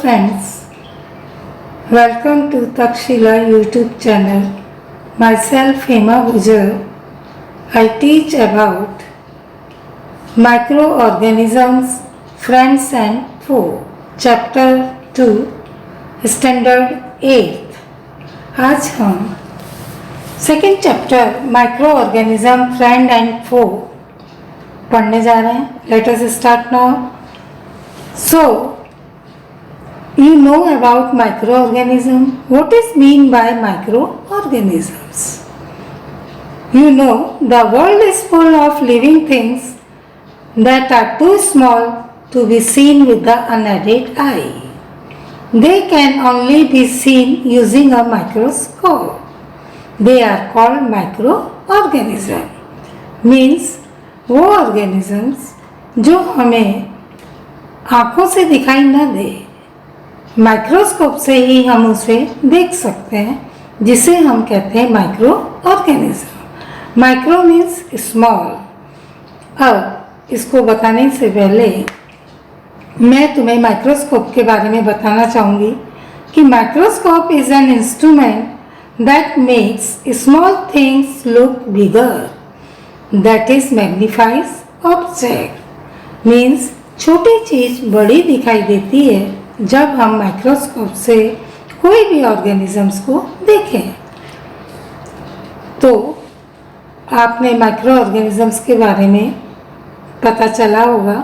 friends, welcome to Takshila YouTube channel. Myself Hema Gujar. I teach about microorganisms, friends and foe. Chapter 2, Standard 8. आज हम second chapter microorganism friend and foe पढ़ने जा रहे हैं. Let us start now. So you know about microorganism. What is mean by microorganisms? You know the world is full of living things that are too small to be seen with the unaided eye. They can only be seen using a microscope. They are called microorganism. Means वो organisms जो हमें आँखों से दिखाई न दे, microscope से ही हम उसे देख सकते हैं, जिसे हम कहते हैं micro organism. Micro means small. अब इसको बताने से पहले मैं तुम्हें माइक्रोस्कोप के बारे में बताना चाहूँगी कि microscope is an instrument that makes small things look bigger, that is magnifies object. Means छोटी चीज़ बड़ी दिखाई देती है जब हम माइक्रोस्कोप से कोई भी ऑर्गेनिजम्स को देखें. तो आपने माइक्रो ऑर्गेनिजम्स के बारे में पता चला होगा.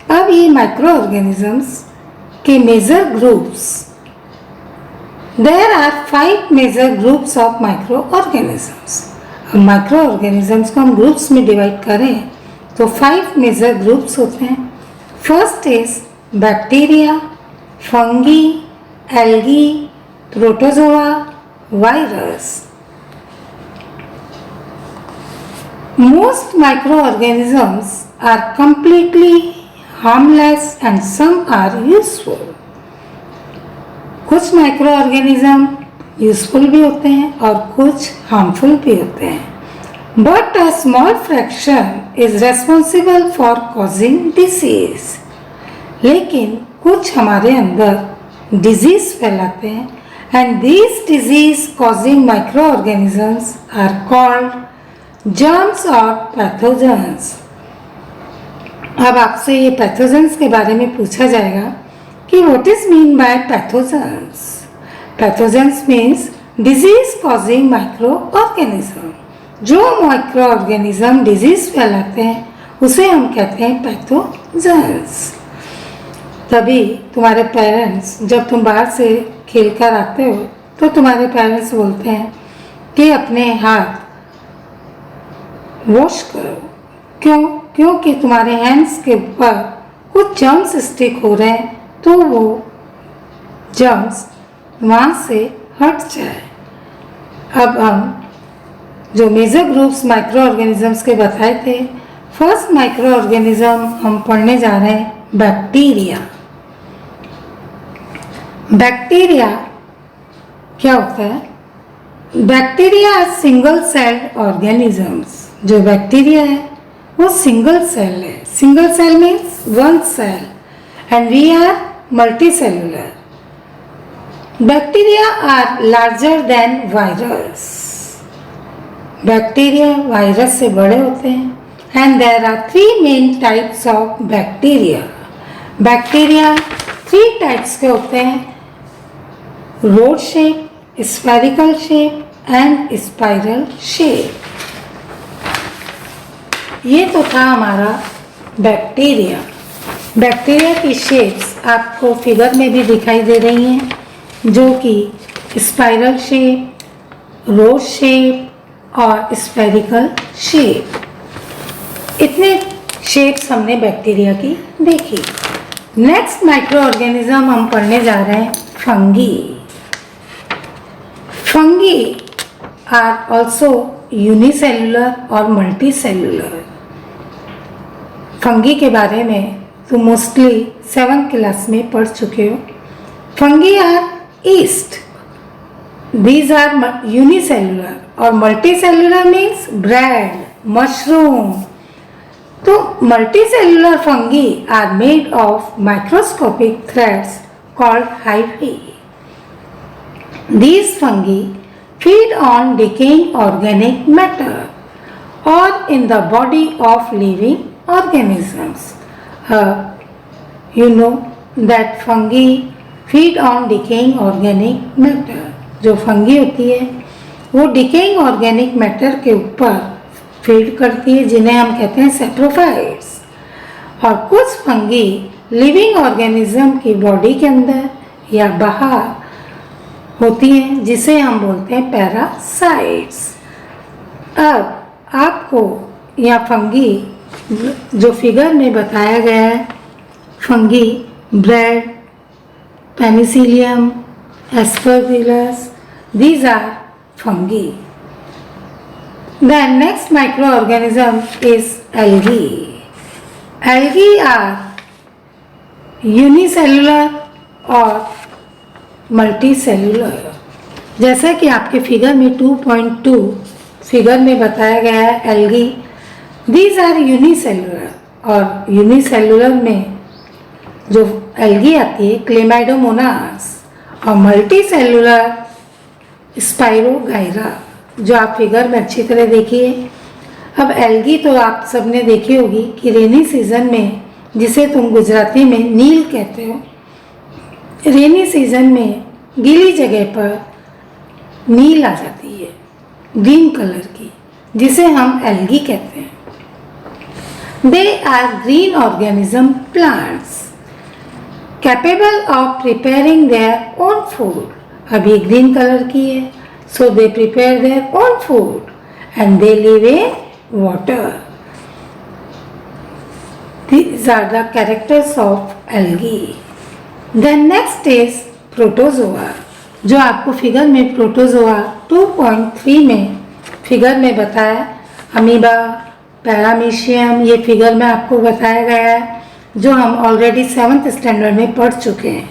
अब ये माइक्रो ऑर्गेनिजम्स के major groups, there are 5 major groups of microorganisms. अब माइक्रो ऑर्गेनिजम्स को हम ग्रुप्स में डिवाइड करें तो 5 मेजर ग्रुप्स होते हैं. First is bacteria, fungi, algae, protozoa, virus. Most microorganisms are completely harmless and some are useful. कुछ microorganism useful भी होते हैं और कुछ हार्मफुल भी होते हैं. But a small fraction is responsible for causing disease. लेकिन कुछ हमारे अंदर डिजीज फैलाते हैं. And these disease causing microorganisms are called germs और पैथोजेंस. अब आपसे ये पैथोजेंस के बारे में पूछा जाएगा कि what is mean by pathogens. Pathogens means disease causing micro organism. जो माइक्रो ऑर्गेनिज्म डिजीज फैलाते हैं उसे हम कहते हैं पैथोजेंस. तभी तुम्हारे पेरेंट्स जब तुम बाहर से खेल कर आते हो तो तुम्हारे पेरेंट्स बोलते हैं कि अपने हाथ वॉश करो. क्यों? क्योंकि तुम्हारे हैंड्स के ऊपर कुछ जर्म्स स्टिक हो रहे हैं तो वो जर्म्स वहाँ से हट जाए. अब हम जो मेजर ग्रुप्स माइक्रो ऑर्गेनिजम्स के बताए थे, फर्स्ट माइक्रो ऑर्गेनिज्म हम पढ़ने जा रहे हैं बैक्टीरिया. बैक्टीरिया क्या होता है? Bacteria single celled organisms. जो बैक्टीरिया है वो सिंगल सेल है. Single cell means one cell and we are multicellular. Bacteria are larger than virus. Bacteria virus से बड़े होते हैं. And there are 3 main types of bacteria. Bacteria 3 types के होते हैं: rod shape, spherical shape and spiral shape. ये तो था हमारा बैक्टीरिया. बैक्टीरिया की शेप्स आपको फिगर में भी दिखाई दे रही हैं, जो कि स्पाइरल शेप, रोड शेप और स्फेरिकल शेप. इतने शेप्स हमने बैक्टीरिया की देखी. नेक्स्ट माइक्रो ऑर्गेनिज्म हम पढ़ने जा रहे हैं fungi. Fungi are also unicellular और मल्टीसेलुलर. फंगी के बारे में तुम मोस्टली 7th क्लास में पढ़ चुके हो. Fungi are yeast. These are unicellular और मल्टीसेलुलर मीन्स ब्रेड, मशरूम. तो multicellular fungi are made of microscopic threads called hyphae. These fungi feed on decaying organic matter or in the body of living organisms. You know that fungi feed on decaying organic matter. जो fungi होती है वो decaying organic matter के ऊपर feed करती है, जिन्हें हम कहते हैं सैप्रोफाइट्स। और कुछ फंगी लिविंग ऑर्गेनिज्म की बॉडी के अंदर या बाहर होती हैं, जिसे हम बोलते हैं पैरासाइट्स। अब आपको यह फंगी जो फिगर में बताया गया है, fungi bread, Penicillium, Aspergillus, these are fungi. The next microorganism is algae. Algae are unicellular और multicellular. जैसा कि आपके फिगर में 2.2 फिगर में बताया गया है, algae these are unicellular, और unicellular में जो algae आती है क्लेमाइडोमोनास, और मल्टीसेलुलर स्पाइरोगाइरा, जो आप फिगर में अच्छी तरह देखिए। अब एल्गी तो आप सबने देखी होगी कि रेनी सीजन में, जिसे तुम गुजराती में नील कहते हो, रेनी सीजन में गीली जगह पर नील आ जाती है ग्रीन कलर की, जिसे हम एल्गी कहते हैं। They are green organism plants capable of preparing their own food. अभी ग्रीन कलर की है, so they prepare their own food and they live in water. These are the characters of algae. Then next is protozoa, जो आपको figure में protozoa 2.3 में figure में बताया। Amoeba, paramecium, ये फिगर में आपको बताया गया है, जो हम ऑलरेडी 7th स्टैंडर्ड में पढ़ चुके हैं।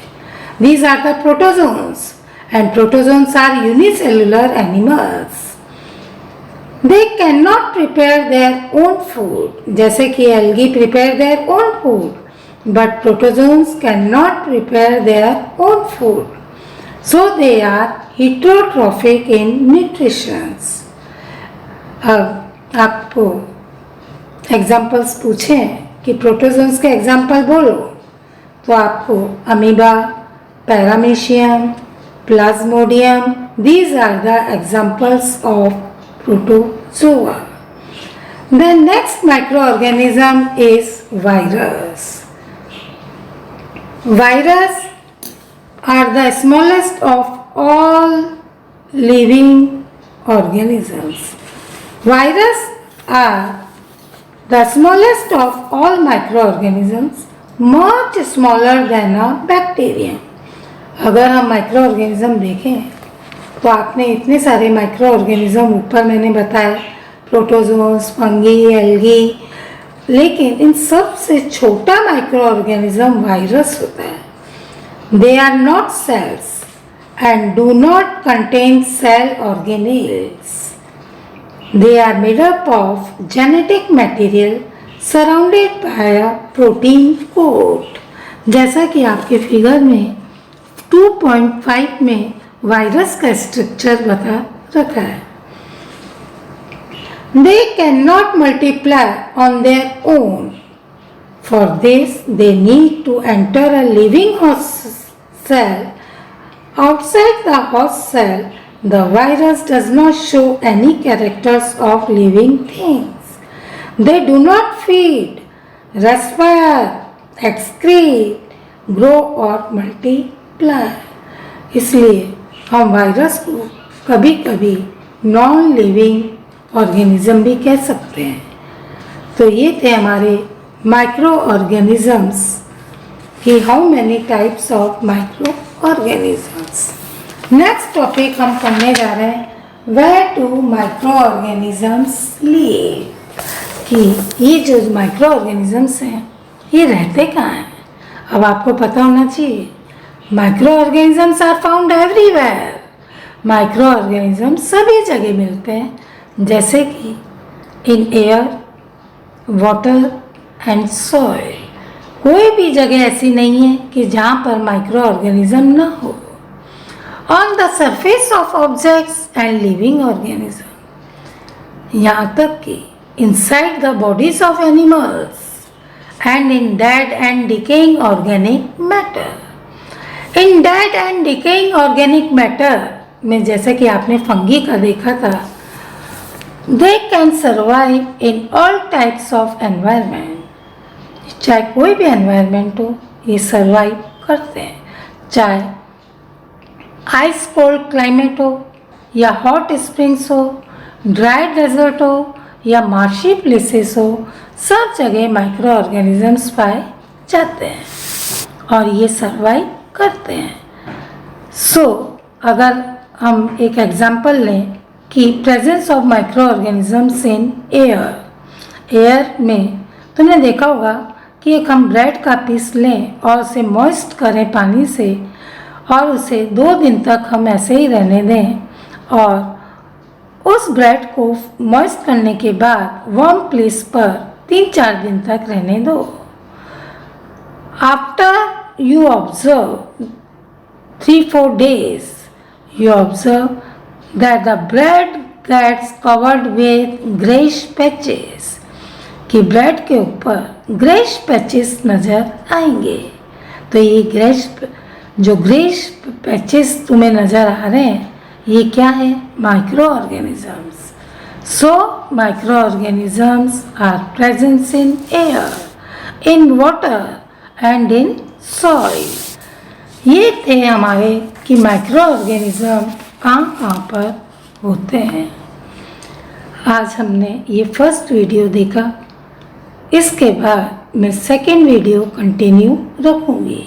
These are the protozoans and protozoans are unicellular animals. They cannot prepare their own food, जैसे कि algae prepare their own food, but protozoans cannot prepare their own food. So they are heterotrophic in nutrition. अब आपको examples पूछे कि protozoans के example बोलो, तो आपको amoeba, paramecium, Plasmodium, these are the examples of protozoa. The next microorganism is virus. Virus are the smallest of all living organisms. Virus are the smallest of all microorganisms, much smaller than a bacterium. अगर हम micro organism देखें तो आपने इतने सारे micro organism ऊपर मैंने बताया, प्रोटोजोन्स, फंगी, एल्गी, लेकिन इन सब से छोटा माइक्रो ऑर्गेनिज्म वायरस होता है। They are not cells and do not contain cell organelles. They are made up of genetic material surrounded by a protein coat. जैसा कि आपके फिगर में 2.5 में वायरस का स्ट्रक्चर बता रखा है। They cannot multiply on their own. For this, they need to enter a living host cell. Outside the host cell, the virus does not show any characters of living things. They do not feed, respire, excrete, grow or multiply. इसलिए हम virus को कभी कभी non living organism भी कह सकते हैं। तो ये थे हमारे माइक्रो ऑर्गेनिजम्स कि how many types of microorganisms. Next topic हम पढ़ने जा रहे हैं where to microorganisms live, कि ये जो माइक्रो ऑर्गेनिजम्स हैं ये रहते कहाँ हैं। अब आपको पता होना चाहिए microorganisms are found everywhere. Microorganism सभी जगह मिलते हैं, जैसे कि in air, water and soil. कोई भी जगह ऐसी नहीं है कि जहाँ पर माइक्रो ऑर्गेनिज्म न हो। On the surface of objects and living organism, यहाँ तक कि inside the bodies of animals and in dead and decaying organic matter. In dead and decaying organic matter में जैसे कि आपने फंगी का देखा था, they can survive in all types of environment. चाहे कोई भी environment हो, ये survive करते हैं, चाहे आइस कोल्ड क्लाइमेट हो या हॉट स्प्रिंग्स हो, ड्राई डेजर्ट हो या मार्शी प्लेसेस हो, सब जगह माइक्रो ऑर्गेनिजम्स पाए जाते हैं और ये सर्वाइव करते हैं। अगर हम एक एग्जांपल लें कि presence of micro organisms in air में तुमने देखा होगा कि एक हम ब्रेड का पीस लें और उसे मॉइस्ट करें पानी से और उसे 2 दिन तक हम ऐसे ही रहने दें और उस ब्रेड को मॉइस्ट करने के बाद वार्म प्लेस पर 3-4 दिन तक रहने दो। After you observe 3-4 days, you observe that the bread gets covered with grayish patches, कि ब्रेड के ऊपर ग्रेइश पैचेस नज़र आएंगे। तो ये ग्रेइश पैचेस तुम्हें नज़र आ रहे हैं, ये क्या है? Microorganisms. Microorganisms are present in air, in water and in soil. ये थे हमारे कि माइक्रो ऑर्गेनिज्म कहाँ पर होते हैं। आज हमने ये फर्स्ट वीडियो देखा, इसके बाद मैं सेकेंड वीडियो कंटिन्यू रखूँगी।